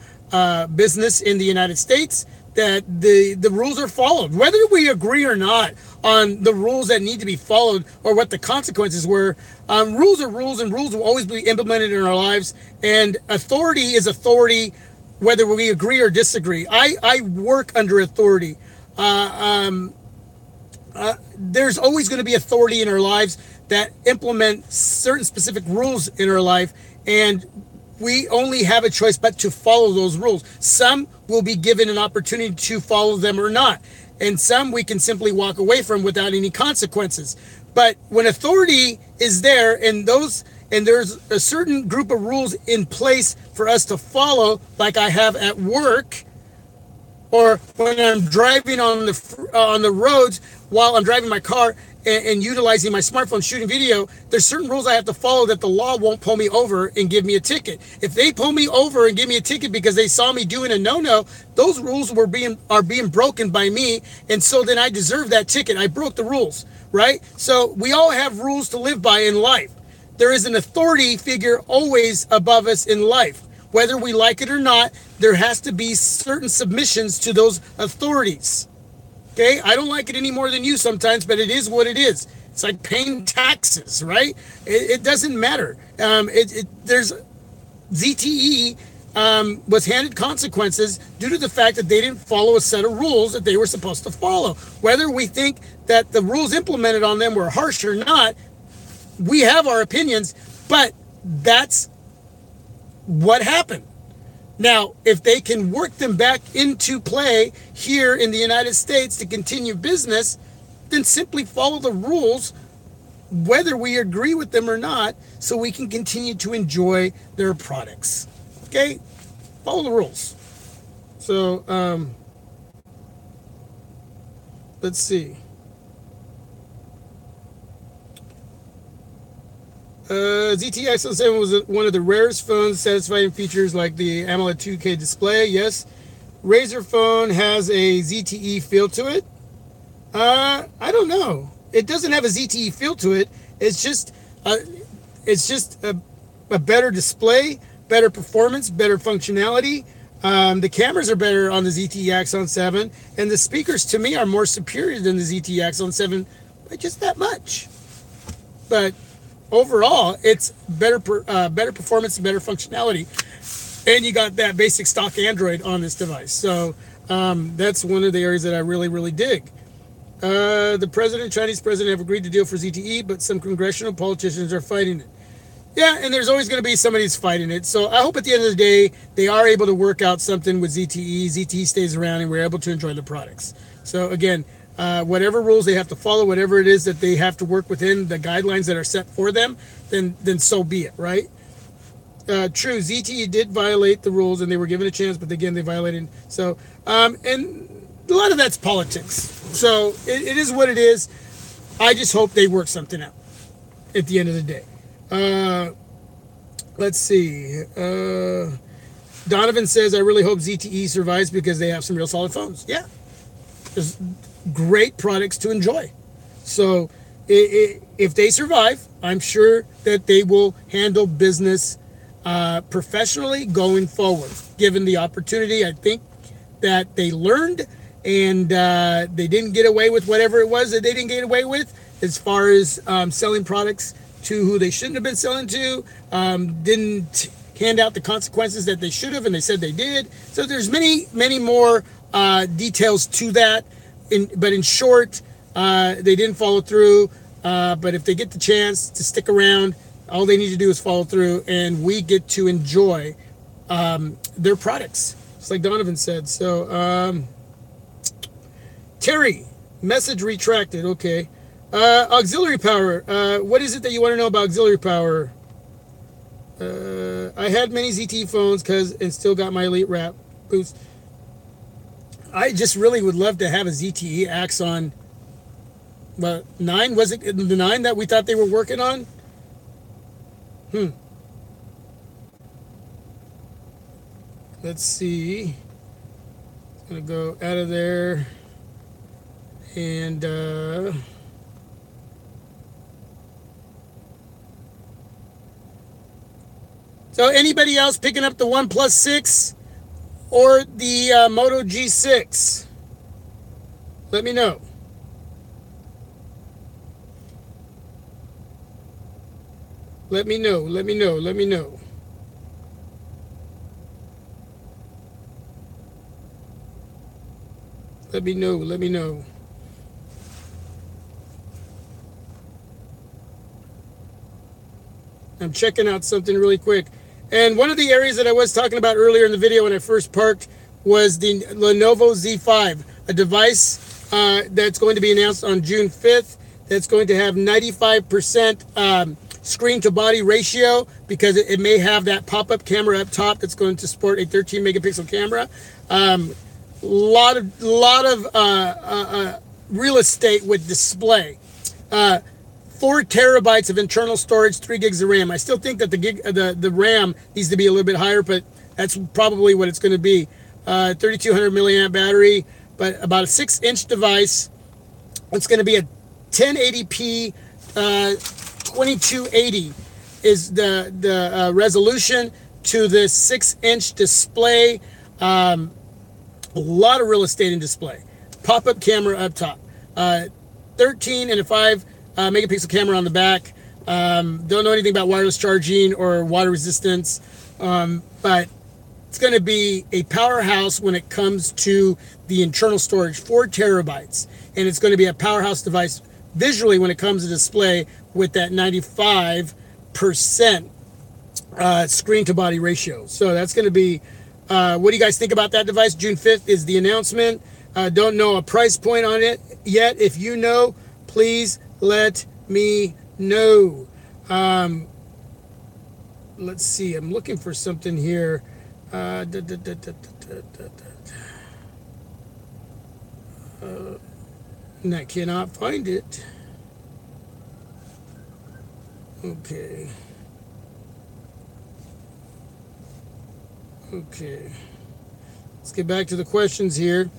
business in the United States, that the rules are followed, whether we agree or not on the rules that need to be followed or what the consequences were. Rules are rules, and rules will always be implemented in our lives. And authority is authority, whether we agree or disagree. I work under authority. There's always going to be authority in our lives that implement certain specific rules in our life, and we only have a choice but to follow those rules. Some will be given an opportunity to follow them or not, and some we can simply walk away from without any consequences. But when authority is there and there's a certain group of rules in place for us to follow, like I have at work, or when I'm driving on the roads while I'm driving my car and utilizing my smartphone shooting video, there's certain rules I have to follow that the law won't pull me over and give me a ticket. If they pull me over and give me a ticket because they saw me doing a no-no, those rules are being broken by me, and so then I deserve that ticket. I broke the rules, right? So we all have rules to live by in life. There is an authority figure always above us in life. Whether we like it or not, there has to be certain submissions to those authorities. Okay, I don't like it any more than you sometimes, but it is what it is. It's like paying taxes, right? It doesn't matter. There's ZTE was handed consequences due to the fact that they didn't follow a set of rules that they were supposed to follow. Whether we think that the rules implemented on them were harsh or not, we have our opinions, but that's what happened. Now, if they can work them back into play here in the United States to continue business, then simply follow the rules, whether we agree with them or not, so we can continue to enjoy their products. Okay? Follow the rules. So, let's see. ZTE Axon 7 was one of the rarest phones satisfying features like the AMOLED 2K display. Yes. Razr phone has a ZTE feel to it. I don't know. It doesn't have a ZTE feel to it. It's just a better display, better performance, better functionality. The cameras are better on the ZTE Axon 7, and the speakers to me are more superior than the ZTE Axon 7 by just that much. But overall, it's better performance and better functionality, and you got that basic stock Android on this device. So that's one of the areas that I really dig. The Chinese president, have agreed to deal for ZTE, but some congressional politicians are fighting it. Yeah, and there's always going to be somebody who's fighting it. So I hope at the end of the day, they are able to work out something with ZTE. ZTE stays around, and we're able to enjoy the products. So again, whatever rules they have to follow, whatever it is that they have to work within the guidelines that are set for them, then so be it, right? True, ZTE did violate the rules, and they were given a chance, but again, they violated. So, and a lot of that's politics. So it is what it is. I just hope they work something out at the end of the day. Let's see. Donovan says, I really hope ZTE survives because they have some real solid phones. Yeah. There's great products to enjoy. So if they survive, I'm sure that they will handle business professionally going forward. Given the opportunity, I think that they learned, and they didn't get away with whatever it was that they didn't get away with as far as selling products to who they shouldn't have been selling to, didn't hand out the consequences that they should have, and they said they did. So there's many more details to that. But in short, they didn't follow through. But if they get the chance to stick around, all they need to do is follow through, and we get to enjoy their products, just like Donovan said. So, Terry, message retracted. Okay. Auxiliary power. What is it that you want to know about auxiliary power? I had many ZTE phones and still got my Elite Wrap boost. I just really would love to have a ZTE Axon. 9, was it the 9 that we thought they were working on? Let's see. It's gonna go out of there, and so anybody else picking up the OnePlus 6 or the Moto G6? Let me know. Let me know. Let me know. Let me know. Let me know. Let me know. I'm checking out something really quick. And one of the areas that I was talking about earlier in the video when I first parked was the Lenovo Z5, a device that's going to be announced on June 5th. That's going to have 95% screen to body ratio, because it may have that pop-up camera up top that's going to support a 13 megapixel camera. Lot of real estate with display. 4 terabytes of internal storage, 3 gigs of RAM. I still think that the RAM needs to be a little bit higher, but that's probably what it's going to be. 3200 milliamp battery, but about a 6-inch device. It's going to be a 1080p 2280 is the resolution to this 6-inch display. A lot of real estate in display. Pop-up camera up top. 13 and a 5 megapixel camera on the back. Don't know anything about wireless charging or water resistance, but it's going to be a powerhouse when it comes to the internal storage, 4 terabytes. And it's going to be a powerhouse device visually when it comes to display with that 95% screen to body ratio. So that's going to be, what do you guys think about that device? June 5th is the announcement. Don't know a price point on it yet. If you know, please let me know. Let's see. I'm looking for something here. And I cannot find it. Okay. Okay. Let's get back to the questions here.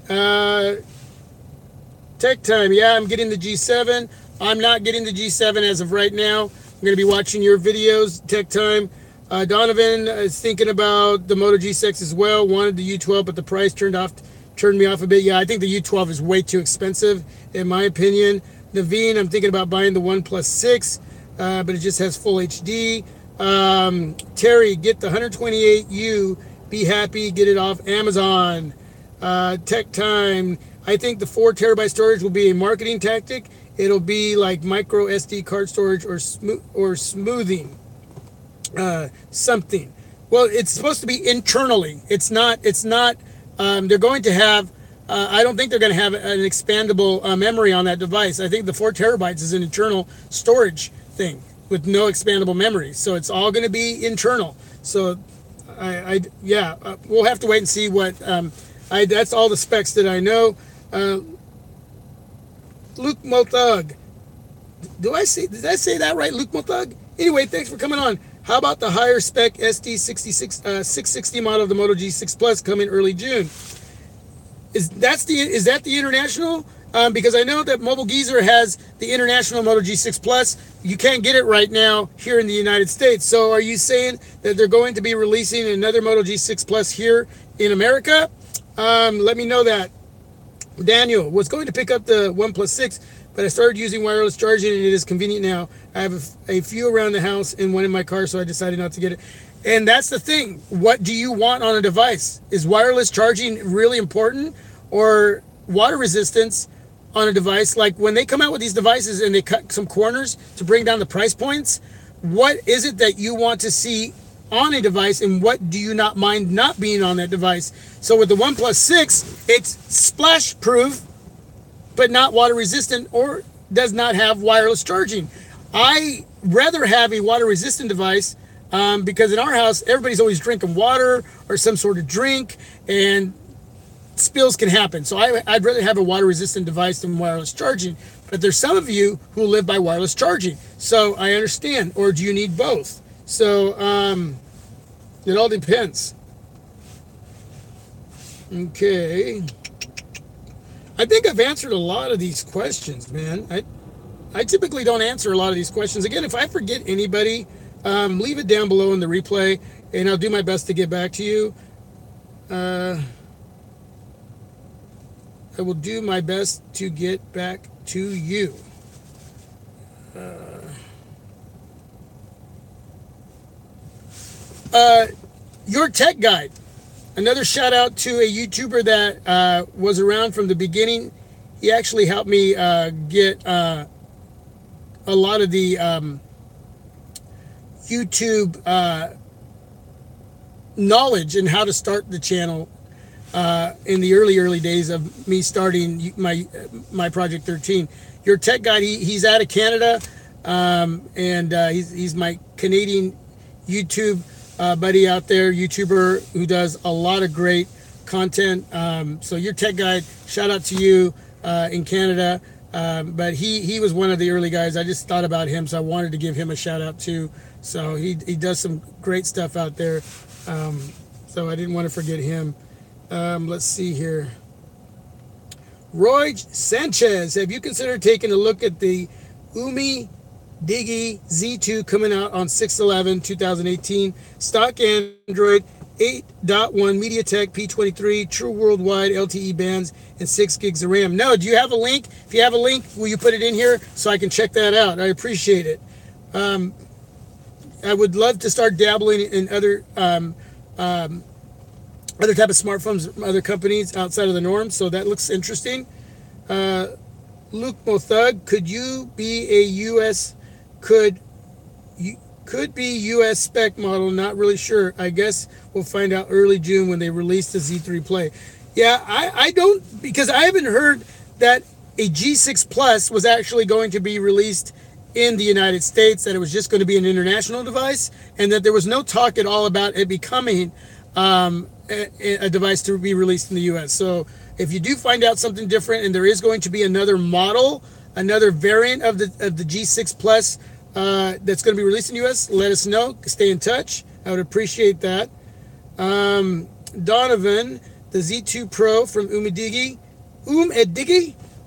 Tech time. Yeah, I'm getting the G7. I'm not getting the G7 as of right now. I'm going to be watching your videos. Tech time. Donovan is thinking about the Moto G6 as well. Wanted the U12, but the price turned me off a bit. Yeah, I think the U12 is way too expensive, in my opinion. Naveen, I'm thinking about buying the OnePlus 6, but it just has full HD. Terry, get the 128U. Be happy. Get it off Amazon. Tech time. I think the 4 terabyte storage will be a marketing tactic. It'll be like micro SD card storage or smoothing. Something. Well, it's supposed to be internally. It's not. They're going to have. I don't think they're going to have an expandable memory on that device. I think the 4 terabytes is an internal storage thing. with no expandable memory. So it's all going to be internal. So we'll have to wait and see what, that's all the specs that I know. Luke Mothug. Did I say that right, Luke Mothug? Anyway, thanks for coming on. How about the higher spec SD660 model of the Moto G6 Plus coming early June? Is that the international? Because I know that Mobile Geezer has the international Moto G6 Plus. You can't get it right now here in the United States. So are you saying that they're going to be releasing another Moto G6 Plus here in America? Let me know that. Daniel was going to pick up the OnePlus 6, but I started using wireless charging and it is convenient now. I have a few around the house and one in my car, so I decided not to get it. And that's the thing. What do you want on a device? Is wireless charging really important, or water resistance on a device? Like when they come out with these devices and they cut some corners to bring down the price points, what is it that you want to see on a device, and what do you not mind not being on that device? So with the OnePlus 6, it's splash proof, but not water resistant, or does not have wireless charging. I rather have a water resistant device because in our house, everybody's always drinking water or some sort of drink, and spills can happen. So I'd rather have a water resistant device than wireless charging. But there's some of you who live by wireless charging. So I understand. Or do you need both? So it all depends. Okay. I think I've answered a lot of these questions, man. I typically don't answer a lot of these questions. Again, if I forget anybody, leave it down below in the replay, and I'll do my best to get back to you. I will do my best to get back to you. Your Tech Guide. Another shout out to a YouTuber that was around from the beginning. He actually helped me get a lot of the YouTube knowledge and how to start the channel in the early days of me starting my Project 13. Your Tech Guide, he's out of Canada, and he's my Canadian YouTube buddy out there, YouTuber who does a lot of great content. So Your Tech Guide, shout out to you in Canada. But he was one of the early guys. I just thought about him, so I wanted to give him a shout out too. So he does some great stuff out there. So I didn't want to forget him. Let's see here. Roy Sanchez, have you considered taking a look at the Umi Digi Z2 coming out on 6/11/2018? Stock Android 8.1 MediaTek P23, true worldwide LTE bands, and 6 gigs of RAM. No, do you have a link? If you have a link, will you put it in here so I can check that out? I appreciate it. I would love to start dabbling in other type of smartphones from other companies outside of the norm, so that looks interesting. Luke Mothug, could be US spec model, not really sure. I guess we'll find out early June when they release the Z3 Play. Yeah, I don't, because I haven't heard that a G6 Plus was actually going to be released in the United States, that it was just going to be an international device, and that there was no talk at all about it becoming a device to be released in the US. So if you do find out something different and there is going to be another model, another variant of the G6 Plus that's going to be released in the US, let us know. Stay in touch. I would appreciate that. Donovan, the Z2 Pro from Umedigi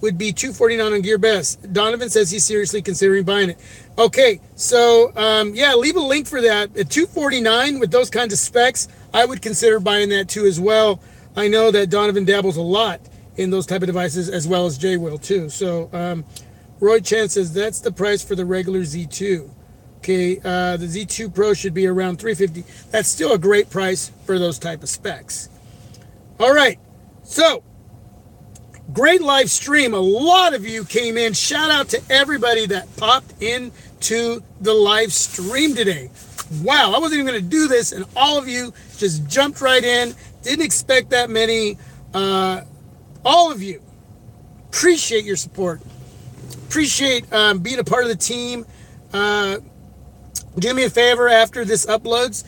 would be $249 on GearBest. Donovan says he's seriously considering buying it. Okay, so yeah, leave a link for that. At $249 with those kinds of specs, I would consider buying that too as well. I know that Donovan dabbles a lot in those type of devices, as well as Jay will too. So Roy Chan says that's the price for the regular Z2. Okay, the Z2 Pro should be around $350. That's still a great price for those type of specs. All right, so great live stream. A lot of you came in. Shout out to everybody that popped into the live stream today. Wow, I wasn't even going to do this, and all of you just jumped right in. Didn't expect that many. All of you, appreciate your support. Appreciate being a part of the team. Do me a favor after this uploads,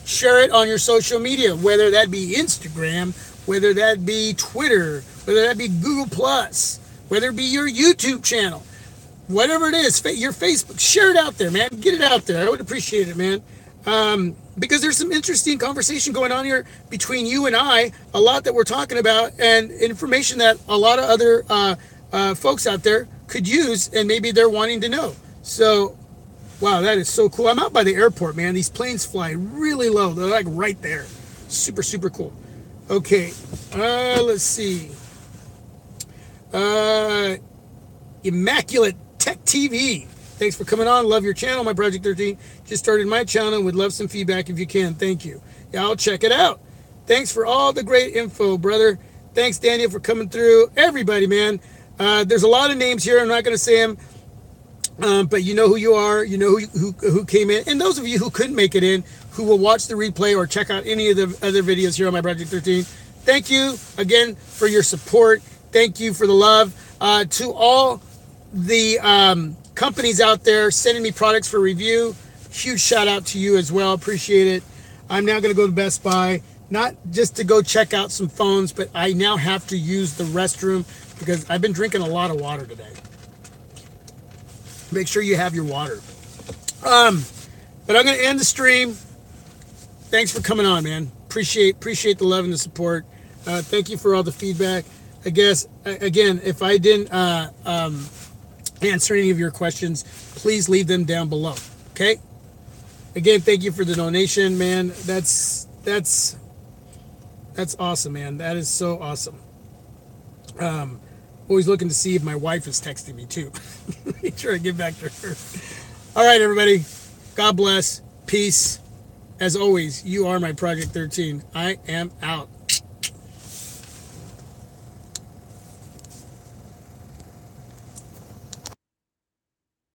share it on your social media, whether that be Instagram, whether that be Twitter, whether that be Google Plus, whether it be your YouTube channel, whatever it is, your Facebook, share it out there, man. Get it out there. I would appreciate it, man. Because there's some interesting conversation going on here between you and I, a lot that we're talking about, and information that a lot of other folks out there could use, and maybe they're wanting to know. So, wow, that is so cool. I'm out by the airport, man. These planes fly really low. They're like right there. Super, super cool. Okay, let's see. Immaculate Tech TV. Thanks for coming on. Love your channel, my Project 13. Just started my channel and would love some feedback if you can. Thank you. Yeah, I'll check it out. Thanks for all the great info, brother. Thanks, Daniel, for coming through. Everybody, man. There's a lot of names here. I'm not going to say them. But you know who you are. You know who came in. And those of you who couldn't make it in, who will watch the replay or check out any of the other videos here on my Project 13, thank you again for your support. Thank you for the love. To all the companies out there sending me products for review, huge shout out to you as well. Appreciate it. I'm now going to go to Best Buy, not just to go check out some phones, but I now have to use the restroom because I've been drinking a lot of water today. Make sure you have your water. But I'm going to end the stream. Thanks for coming on, man. Appreciate the love and the support. Thank you for all the feedback. I guess, again, if I didn't answer any of your questions, please leave them down below. Okay? Again, thank you for the donation, man. That's awesome, man. That is so awesome. Always looking to see if my wife is texting me too. Make sure I get back to her. All right, everybody. God bless. Peace. As always, you are my Project 13. I am out.